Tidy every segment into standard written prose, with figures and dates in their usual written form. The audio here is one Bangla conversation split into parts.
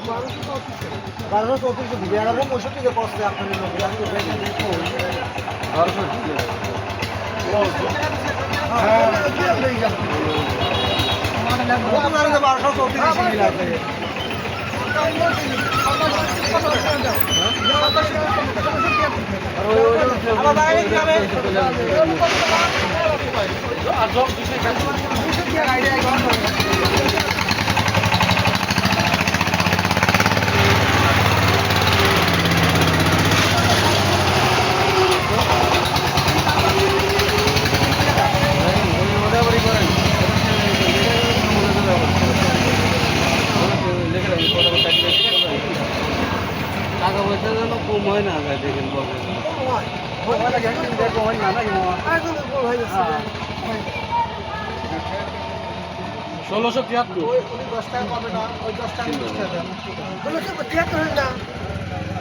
1234 দিবে 1165 কষ্ট আপনার টাকা পয়সা যেন কম হয় না দেখেন 1673 ওই 10 টাকা কমে না ওই 10 টাকা 20 টাকা 1673 হল না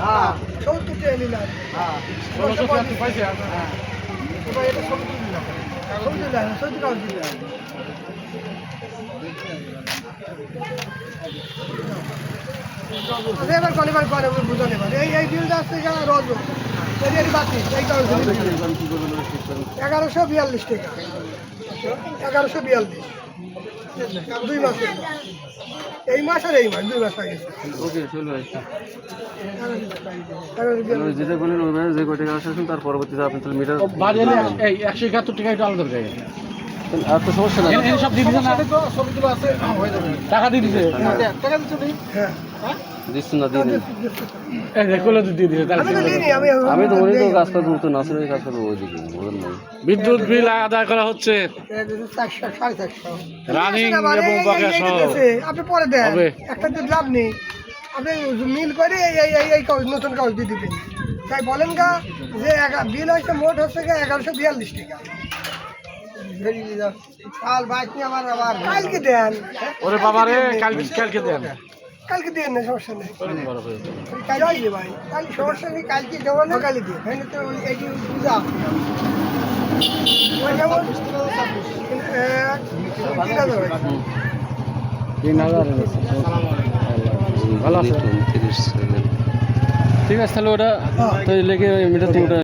হ্যাঁ 70 টাকা নিলাম হ্যাঁ 1673 পাইছে হ্যাঁ এবার এটা 70 নিলাম 70 টাকা 70 টাকা দিলাম এবার কলিবার করে বুঝো নেবার এই বিলটা আছে এখানে রোজ এই বাতি এই কারণে 1142 টাকা 1142 2 মাসের এই মাস আর এই মাস 2 মাস আগে ওকে চলো যেটা বলেন ওই মাসে যে কয় টাকা আসছেন তার পরবর্তীতে আপনি তাহলে মিটার বাড়িয়ে এই 171 টাকা এটা আলাদা করে আর তো সমস্যা নাই এই সব দিয়ে দিছেন না সবগুলো আছে হয়ে যাবে টাকা দিয়ে দিছে টাকা দিছো তুমি হ্যাঁ দিছেন না দিয়ে এই রেকলে দিয়ে দিছে তাহলে আমি তো ওই তো কাজ করতে তো নাসির কাজ করতে ওই দিকে বলেন না বিদ্যুৎ বিল আদায় করা হচ্ছে 400 রানিং এবং বকেয়া সহ আপনি পরে দেন একটা দিন লাভ নেই আপনি মিল করে এই নতুন কাগজ দিয়ে দিবেন তাই বলেন গা যে বিল হচ্ছে মোট হচ্ছে 1142 টাকা কাল বাইক নিয়ে আমার আবার কালকে দেন ওরে বাবা রে কালকে দেন কালকে দেন না সমস্যা নেই কালকে ভাই কাল সমস্যা নেই কালকে দেবো না কালকে দিয়ে হ্যাঁ তো এটি পূজা ওই যেমন 3000 ভালো আছে ঠিক আছে তাহলে ওটা তো লেগে মিটার